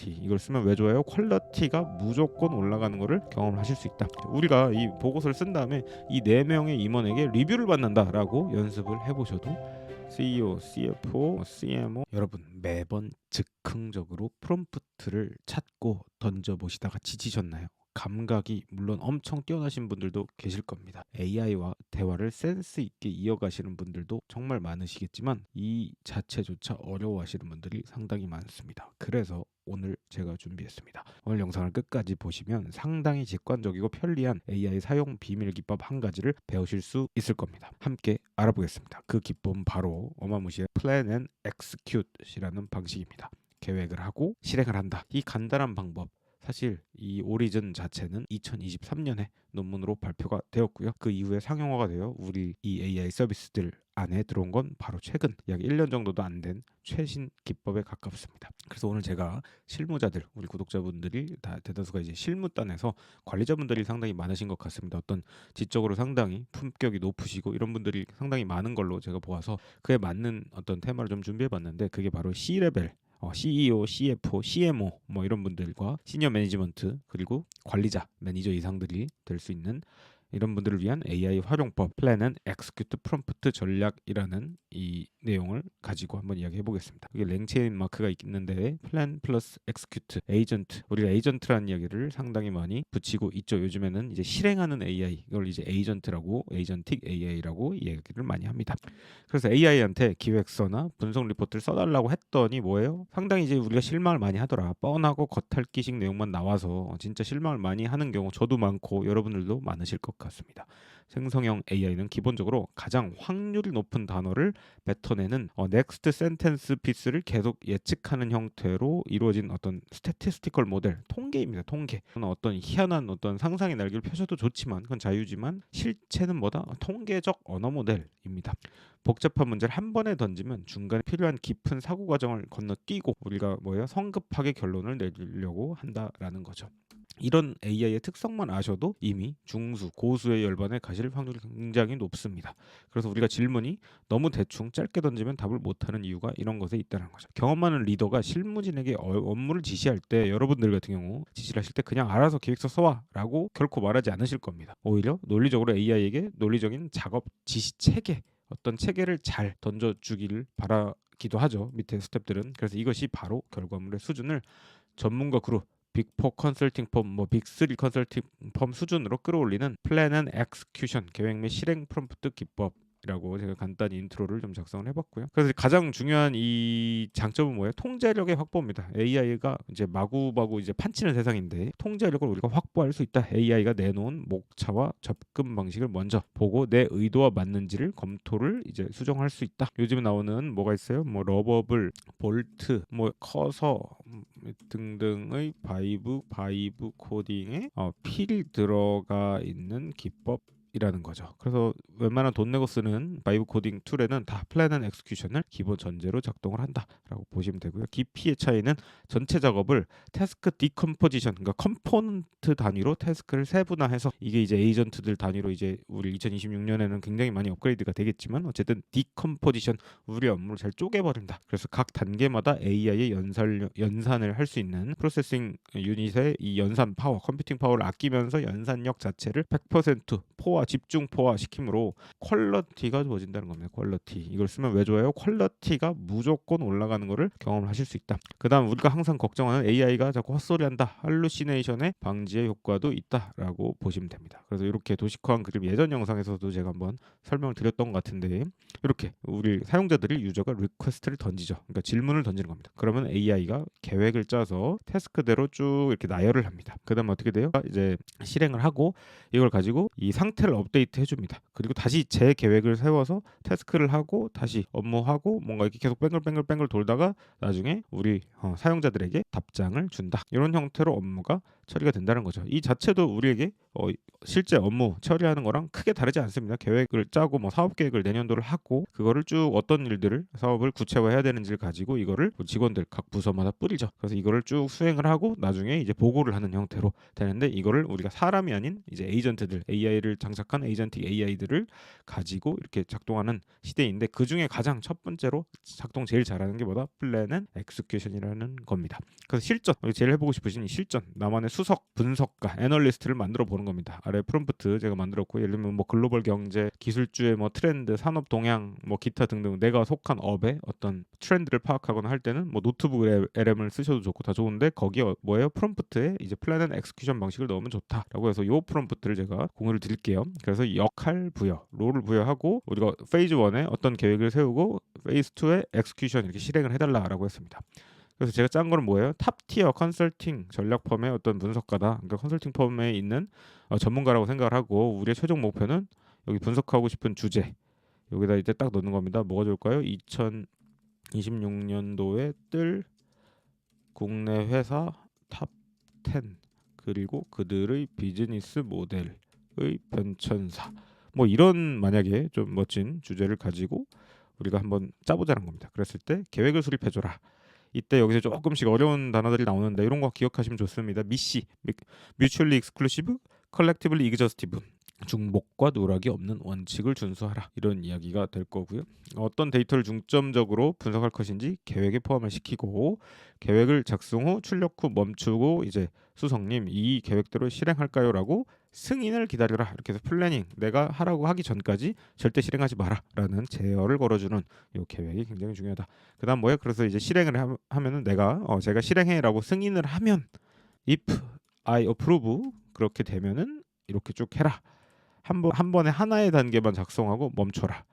퀄러티 이걸 쓰면 왜 좋아요? 퀄러티가 무조건 올라가는 거를 경험을 하실 수 있다. 우리가 이 보고서를 쓴 다음에 이 4명의 임원에게 리뷰를 받는다라고 연습을 해보셔도 CEO, CFO, CMO 여러분 매번 즉흥적으로 프롬프트를 찾고 던져보시다가 지치셨나요? 감각이 물론 엄청 뛰어나신 분들도 계실 겁니다. AI와 대화를 센스 있게 이어가시는 분들도 정말 많으시겠지만 이 자체조차 어려워하시는 분들이 상당히 많습니다. 그래서 오늘 제가 준비했습니다. 오늘 영상을 끝까지 보시면 상당히 직관적이고 편리한 AI 사용 비밀 기법 한 가지를 배우실 수 있을 겁니다. 함께 알아보겠습니다. 그 기법은 바로 어마무시한 Plan and Execute이라는 방식입니다. 계획을 하고 실행을 한다. 이 간단한 방법 사실 이 오리진 자체는 2023년에 논문으로 발표가 되었고요. 그 이후에 상용화가 되어 우리 이 AI 서비스들 안에 들어온 건 바로 최근 약 1년 정도도 안 된 최신 기법에 가깝습니다. 그래서 오늘 제가 실무자들, 우리 구독자분들이 다 대다수가 이제 실무단에서 관리자분들이 상당히 많으신 것 같습니다. 어떤 지적으로 상당히 품격이 높으시고 이런 분들이 상당히 많은 걸로 제가 보아서 그에 맞는 어떤 테마를 좀 준비해봤는데 그게 바로 C레벨 CEO, CFO, CMO 뭐 이런 분들과 시니어 매니지먼트 그리고 관리자, 매니저 이상들이 될 수 있는 이런 분들을 위한 AI 활용법, 플랜 앤 엑스큐트 프롬프트 전략이라는 이 내용을 가지고 한번 이야기해 보겠습니다. 이게 랭체인 마크가 있는데 플랜 플러스 엑스큐트, 에이전트. 우리가 에이전트라는 이야기를 상당히 많이 붙이고 있죠. 요즘에는 이제 실행하는 AI, 이걸 이제 에이전트라고, 에이전틱 AI라고 이야기를 많이 합니다. 그래서 AI한테 기획서나 분석 리포트를 써달라고 했더니 뭐예요? 상당히 이제 우리가 실망을 많이 하더라. 뻔하고 겉핥기식 내용만 나와서 진짜 실망을 많이 하는 경우 저도 많고 여러분들도 많으실 것 같습니다. 생성형 AI는 기본적으로 가장 확률이 높은 단어를 뱉어내는 넥스트 센텐스 피스를 계속 예측하는 형태로 이루어진 어떤 스태티스티컬 모델, 통계입니다. 통계. 어떤 희한한 어떤 상상의 날개를 펴셔도 좋지만 그건 자유지만 실체는 뭐다? 통계적 언어 모델입니다. 복잡한 문제를 한 번에 던지면 중간에 필요한 깊은 사고 과정을 건너뛰고 우리가 뭐예요? 성급하게 결론을 내리려고 한다라는 거죠. 이런 AI의 특성만 아셔도 이미 중수, 고수의 열반에 가실 확률이 굉장히 높습니다. 그래서 우리가 질문이 너무 대충 짧게 던지면 답을 못하는 이유가 이런 것에 있다는 거죠. 경험 많은 리더가 실무진에게 업무를 지시할 때 여러분들 같은 경우 지시를 하실 때 그냥 알아서 기획서 써와 라고 결코 말하지 않으실 겁니다. 오히려 논리적으로 AI에게 논리적인 작업 지시 체계 어떤 체계를 잘 던져주기를 바라기도 하죠. 밑에 스텝들은. 그래서 이것이 바로 결과물의 수준을 전문가 그룹 빅4 컨설팅 펌, 빅3 컨설팅 펌 수준으로 끌어올리는 플랜 앤 엑스큐션 계획 및 실행 프롬프트 기법이라고 제가 간단히 인트로를 좀 작성을 해봤고요. 그래서 가장 중요한 이 장점은 뭐예요? 통제력의 확보입니다. AI가 이제 마구마구 이제 판치는 세상인데 통제력을 우리가 확보할 수 있다. AI가 내놓은 목차와 접근 방식을 먼저 보고 내 의도와 맞는지를 검토를 이제 수정할 수 있다. 요즘에 나오는 뭐가 있어요? 뭐 러버블, 볼트, 뭐 커서 등등의 바이브 코딩에 필이 들어가 있는 기법이라는 거죠. 그래서 웬만한 돈 내고 쓰는 바이브 코딩 툴에는 다 플랜 앤 엑스큐션을 기본 전제로 작동을 한다라고 보시면 되고요. 깊이의 차이는 전체 작업을 태스크 디컴포지션, 그러니까 컴포넌트 단위로 태스크를 세분화해서 이게 이제 에이전트들 단위로 이제 우리 2026년에는 굉장히 많이 업그레이드가 되겠지만 어쨌든 디컴포지션 우리 업무를 잘 쪼개버린다. 그래서 각 단계마다 AI의 연산을 할 수 있는 프로세싱 유닛의 이 연산 파워, 컴퓨팅 파워를 아끼면서 연산력 자체를 100% 집중 포화 시킴으로 퀄러티가 좋아진다는 겁니다. 퀄러티. 이걸 쓰면 왜 좋아요? 퀄러티가 무조건 올라가는 거를 경험을 하실 수 있다. 그다음 우리가 항상 걱정하는 AI가 자꾸 헛소리한다. 할루시네이션의 방지의 효과도 있다라고 보시면 됩니다. 그래서 이렇게 도식화한 그림 예전 영상에서도 제가 한번 설명을 드렸던 것 같은데 이렇게 우리 사용자들이 유저가 리퀘스트를 던지죠. 그러니까 질문을 던지는 겁니다. 그러면 AI가 계획을 짜서 태스크대로 쭉 이렇게 나열을 합니다. 그다음 어떻게 돼요? 이제 실행을 하고 이걸 가지고 이 상태를 업데이트 해줍니다. 그리고 다시 제 계획을 세워서 태스크를 하고 다시 업무하고 뭔가 이렇게 계속 뱅글뱅글 돌다가 나중에 우리 사용자들에게 답장을 준다. 이런 형태로 업무가 처리가 된다는 거죠. 이 자체도 우리에게 실제 업무 처리하는 거랑 크게 다르지 않습니다. 계획을 짜고 뭐 사업 계획을 내년도를 하고 그거를 쭉 어떤 일들을 사업을 구체화해야 되는지를 가지고 이거를 직원들 각 부서마다 뿌리죠. 그래서 이거를 쭉 수행을 하고 나중에 이제 보고를 하는 형태로 되는데 이거를 우리가 사람이 아닌 이제 에이전트들 AI를 장착한 에이전틱 AI들을 가지고 이렇게 작동하는 시대인데 그 중에 가장 첫 번째로 작동 제일 잘하는 게 뭐다? 플랜 앤 엑스큐션이라는 겁니다. 그래서 실전, 제일 해보고 싶으신 이 실전, 나만의 수석, 분석가, 애널리스트를 만들어 보는 겁니다. 아래 프롬프트 제가 만들었고 예를 들면 뭐 글로벌 경제, 기술주의 뭐 트렌드, 산업 동향, 뭐 기타 등등 내가 속한 업의 어떤 트렌드를 파악하거나 할 때는 뭐 노트북 LM을 쓰셔도 좋고 다 좋은데 거기에 뭐예요? 프롬프트에 이제 플랜 앤 엑스큐션 방식을 넣으면 좋다라고 해서 요 프롬프트를 제가 공유를 드릴게요. 그래서 역할 부여, 롤을 부여하고 우리가 페이즈 1에 어떤 계획을 세우고 페이즈 2에 엑스큐션 이렇게 실행을 해달라라고 했습니다. 그래서 제가 짠 거는 뭐예요? 탑티어 컨설팅 전략 펌의 어떤 분석가다. 그러니까 컨설팅 펌에 있는 전문가라고 생각을 하고 우리의 최종 목표는 여기 분석하고 싶은 주제 여기다 이제 딱 넣는 겁니다. 뭐가 좋을까요? 2026년도에 뜰 국내 회사 탑 10 그리고 그들의 비즈니스 모델의 변천사 뭐 이런 만약에 좀 멋진 주제를 가지고 우리가 한번 짜보자는 겁니다. 그랬을 때 계획을 수립해줘라. 이때 여기서 조금씩 어려운 단어들이 나오는데 이런 거 기억하시면 좋습니다. 미시, mutually exclusive, collectively exhaustive. 중복과 누락이 없는 원칙을 준수하라. 이런 이야기가 될 거고요. 어떤 데이터를 중점적으로 분석할 것인지 계획에 포함을 시키고 계획을 작성 후 출력 후 멈추고 이제 수석님 이 계획대로 실행할까요?라고 승인을 기다려라. 이렇게 해서 플래닝 내가 하라고 하기 전까지 절대 실행하지 마라라는 제어를 걸어주는 이 계획이 굉장히 중요하다. 그다음 뭐예요? 그래서 이제 실행을 하면은 내가 제가 실행해라고 승인을 하면 if I approve 그렇게 되면은 이렇게 쭉 해라. 한 번에 하나의 단계만 작성하고 멈춰라.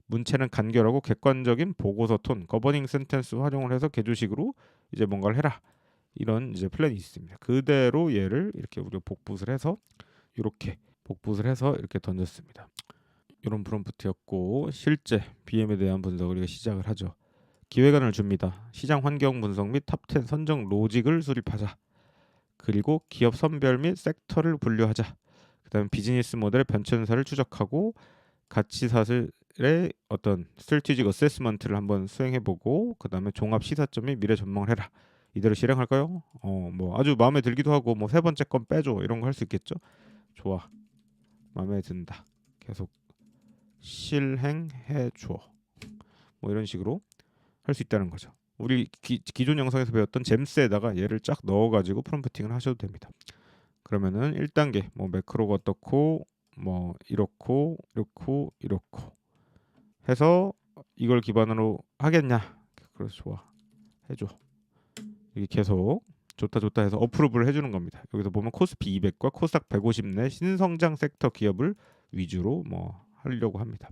문체는 간결하고 객관적인 보고서 톤, 거버닝 센텐스 활용을 해서 개조식으로 이제 뭔가를 해라. 이런 이제 플랜이 있습니다. 그대로 얘를 이렇게 우리가 복붙을 해서 이렇게 던졌습니다. 이런 프롬프트였고 실제 BM에 대한 분석을 우리가 시작을 하죠. 기획안을 줍니다. 시장 환경 분석 및 탑10 선정 로직을 수립하자. 그리고 기업 선별 및 섹터를 분류하자. 그다음에 비즈니스 모델의 변천사를 추적하고 가치사슬의 어떤 스트래티직 어세스먼트를 한번 수행해보고 그다음에 종합 시사점 및 미래 전망을 해라. 이대로 실행할까요? 뭐 아주 마음에 들기도 하고 뭐 세 번째 건 빼줘 이런 거 할 수 있겠죠. 좋아, 마음에 든다. 계속 실행해줘. 뭐 이런 식으로 할 수 있다는 거죠. 우리 기존 영상에서 배웠던 잼스에다가 얘를 쫙 넣어가지고 프롬프팅을 하셔도 됩니다. 그러면은 1단계 뭐 매크로가 어떻고 뭐 이렇고 해서 이걸 기반으로 하겠냐? 그래서 좋아 해줘. 이게 계속 좋다 해서 어프로브를 해주는 겁니다. 여기서 보면 코스피 200과 코스닥 150 내 신성장 섹터 기업을 위주로 뭐 하려고 합니다.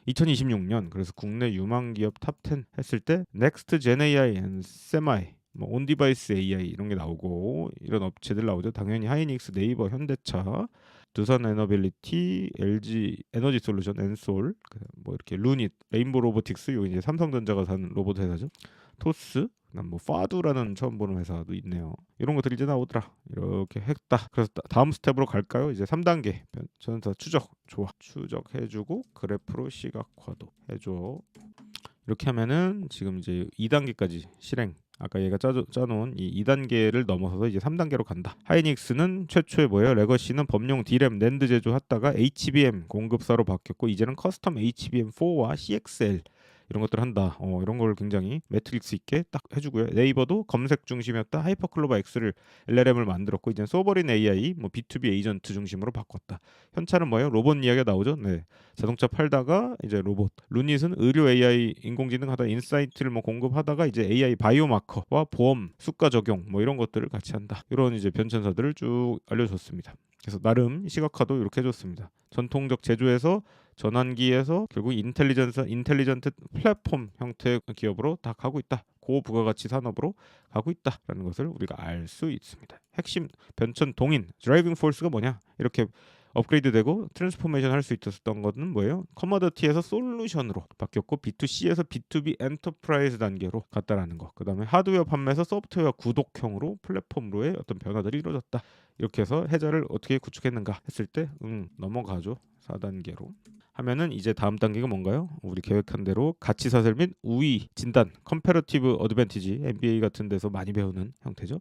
2026년 그래서 국내 유망 기업 탑10 했을 때 넥스트 젠 AI 앤 세마이 뭐 온디바이스 AI 이런 게 나오고 이런 업체들 나오죠. 당연히 하이닉스, 네이버, 현대차, 두산 에너빌리티, LG 에너지 솔루션, 엔솔, 뭐 이렇게 루닛, 레인보 로보틱스 요 이제 삼성전자가 산 로봇 회사죠. 토스, 그다음 뭐 파두라는 처음 보는 회사도 있네요. 이런 것들이 이제 나오더라. 이렇게 했다. 그래서 다음 스텝으로 갈까요? 이제 3단계 변천사 추적. 좋아. 추적해주고 그래프로 시각화도 해줘. 이렇게 하면은 지금 이제 2단계까지 실행. 아까 얘가 짜놓은 이 2단계를 넘어서서 이제 3단계로 간다. 하이닉스는 최초에 뭐예요? 레거시는 범용 D램 낸드 제조하다가 HBM 공급사로 바뀌었고 이제는 커스텀 HBM4와 CXL 이런 것들 한다. 이런 걸 굉장히 매트릭스 있게 딱 해주고요. 네이버도 검색 중심이었다. 하이퍼클로바 X를 LLM을 만들었고 이제 소버린 AI, 뭐 B2B 에이전트 중심으로 바꿨다. 현차는 뭐예요? 로봇 이야기가 나오죠. 네, 자동차 팔다가 이제 로봇. 루닛은 의료 AI 인공지능 하다 인사이트를 뭐 공급하다가 이제 AI 바이오마커와 보험 수가 적용 뭐 이런 것들을 같이 한다. 이런 이제 변천사들을 쭉 알려줬습니다. 그래서 나름 시각화도 이렇게 해줬습니다. 전통적 제조에서 전환기에서 결국 인텔리전트 플랫폼 형태의 기업으로 다 가고 있다. 고부가가치 산업으로 가고 있다라는 것을 우리가 알 수 있습니다. 핵심 변천 동인 드라이빙 포스가 뭐냐? 이렇게 업그레이드되고 트랜스포메이션 할 수 있었던 것은 뭐예요? 커머더티에서 솔루션으로 바뀌었고 B2C에서 B2B 엔터프라이즈 단계로 갔다라는 거. 그다음에 하드웨어 판매에서 소프트웨어 구독형으로 플랫폼으로의 어떤 변화들이 이루어졌다. 이렇게 해서 해자를 어떻게 구축했는가 했을 때 넘어가죠. 4단계로. 하면은 이제 다음 단계가 뭔가요? 우리 계획한 대로 가치 사슬 및 우위 진단, 컴패러티브 어드밴티지, MBA 같은 데서 많이 배우는 형태죠.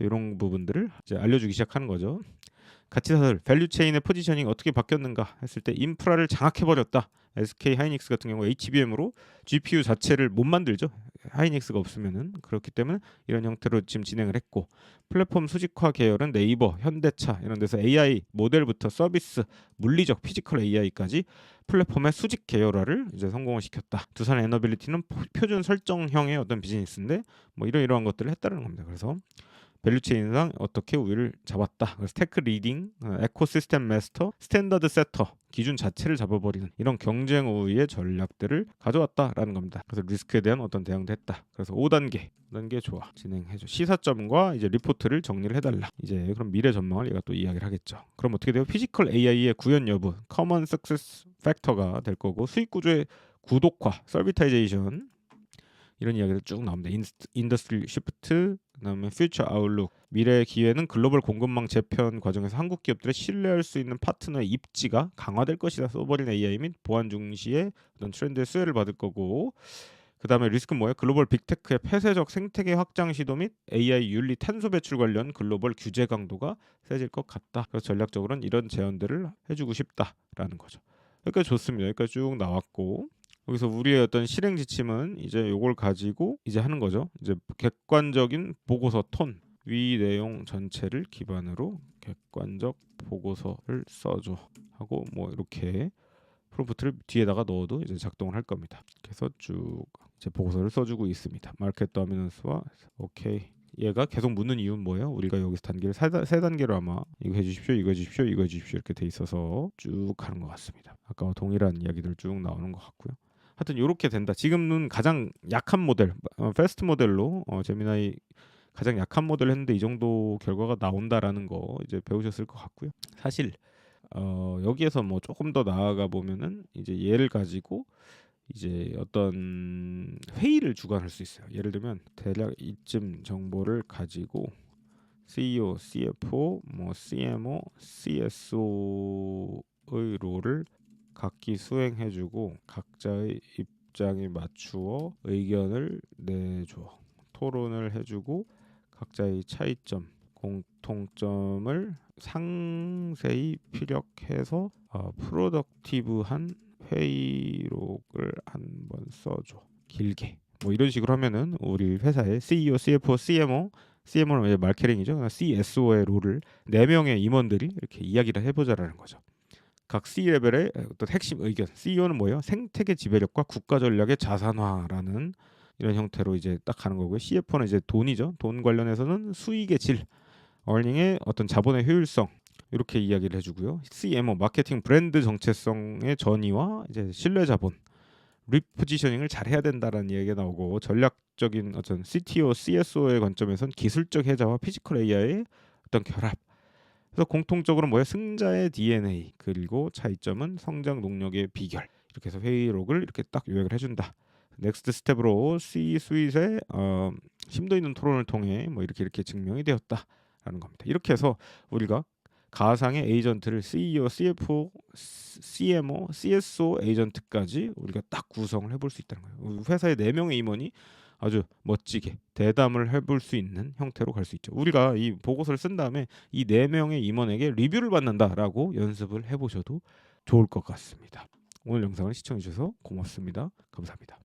이런 부분들을 이제 알려주기 시작하는 거죠. 가치 사슬, 밸류 체인의 포지셔닝 어떻게 바뀌었는가 했을 때 인프라를 장악해 버렸다. SK 하이닉스 같은 경우 HBM으로 GPU 자체를 못 만들죠. 하이닉스가 없으면은. 그렇기 때문에 이런 형태로 지금 진행을 했고, 플랫폼 수직화 계열은 네이버, 현대차 이런 데서 AI 모델부터 서비스, 물리적 피지컬 AI까지 플랫폼의 수직 계열화를 이제 성공을 시켰다. 두산 에너빌리티는 표준 설정형의 어떤 비즈니스인데 뭐 이러한 것들을 했다는 겁니다. 그래서 밸류체인상 어떻게 우위를 잡았다. 그래서 테크 리딩, 에코시스템 마스터, 스탠더드 세터, 기준 자체를 잡아버리는 이런 경쟁 우위의 전략들을 가져왔다라는 겁니다. 그래서 리스크에 대한 어떤 대응도 했다. 그래서 5단계 좋아. 진행해줘. 시사점과 이제 리포트를 정리를 해달라. 이제 그럼 미래 전망을 얘가 또 이야기를 하겠죠. 그럼 어떻게 돼요? 피지컬 AI의 구현 여부, 커먼 석세스 팩터가 될 거고, 수익 구조의 구독화, 서비타이제이션 이런 이야기들 쭉 나옵니다. 인더스트리 시프트, 그다음에 퓨처 아웃룩, 미래의 기회는 글로벌 공급망 재편 과정에서 한국 기업들의 신뢰할 수 있는 파트너의 입지가 강화될 것이다. 소버린 AI 및 보안 중시의 어떤 트렌드의 수혜를 받을 거고, 그다음에 리스크는 뭐예요? 글로벌 빅테크의 폐쇄적 생태계 확장 시도 및 AI 윤리 탄소 배출 관련 글로벌 규제 강도가 세질 것 같다. 그래서 전략적으로는 이런 제안들을 해주고 싶다라는 거죠. 여기까지 좋습니다. 여기까지 쭉 나왔고, 여기서 우리의 어떤 실행 지침은 이제 요걸 가지고 이제 하는 거죠. 이제 객관적인 보고서 톤, 위 내용 전체를 기반으로 객관적 보고서를 써줘 하고 뭐 이렇게 프롬프트를 뒤에다가 넣어도 이제 작동을 할 겁니다. 그래서 쭉 제 보고서를 써주고 있습니다. 마켓 더미넌스와 오케이. 얘가 계속 묻는 이유는 뭐예요? 우리가 여기서 단계를 세 단계로 아마 이거 해주십시오, 이거 해주십시오, 이거 해주십시오 이렇게 돼 있어서 쭉 가는 것 같습니다. 아까와 동일한 이야기들 쭉 나오는 것 같고요. 하여튼 이렇게 된다. 지금은 가장 약한 모델, 패스트 모델로 제미나이 가장 약한 모델을 했는데 이 정도 결과가 나온다라는 거 이제 배우셨을 것 같고요. 사실 여기에서 뭐 조금 더 나아가 보면은 이제 얘를 가지고 이제 어떤 회의를 주관할 수 있어요. 예를 들면 대략 이쯤 정보를 가지고 CEO, CFO, 뭐 CMO, CSO의 롤을 각기 수행해주고 각자의 입장에 맞추어 의견을 내줘, 토론을 해주고 각자의 차이점, 공통점을 상세히 피력해서 프로덕티브한 회의록을 한번 써줘. 길게. 뭐 이런 식으로 하면은 우리 회사의 CEO, CFO, CMO는 이제 마케팅이죠. CSO의 롤을 4명의 임원들이 이렇게 이야기를 해보자라는 거죠. 각 C 레벨의 어떤 핵심 의견. CEO는 뭐예요? 생태계 지배력과 국가 전략의 자산화라는 이런 형태로 이제 딱 가는 거고요. CFO는 이제 돈이죠. 돈 관련해서는 수익의 질, 어닝의 어떤 자본의 효율성 이렇게 이야기를 해주고요. CMO 마케팅 브랜드 정체성의 전이와 이제 신뢰 자본, 리포지셔닝을 잘 해야 된다라는 이야기가 나오고, 전략적인 어떤 CTO, CSO의 관점에선 기술적 해자와 피지컬 AI의 어떤 결합. 그래서 공통적으로 뭐야? 승자의 DNA, 그리고 차이점은 성장 동력의 비결. 이렇게 해서 회의록을 이렇게 딱 요약을 해준다. 넥스트 스텝으로 C-수윗의 심도 있는 토론을 통해 뭐 이렇게 증명이 되었다라는 겁니다. 이렇게 해서 우리가 가상의 에이전트를 CEO, CFO, CMO, CSO 에이전트까지 우리가 딱 구성을 해볼 수 있다는 거예요. 회사의 4명의 임원이 아주 멋지게 대담을 해볼 수 있는 형태로 갈 수 있죠. 우리가 이 보고서를 쓴 다음에 이 4명의 임원에게 리뷰를 받는다라고 연습을 해보셔도 좋을 것 같습니다. 오늘 영상을 시청해 주셔서 고맙습니다. 감사합니다.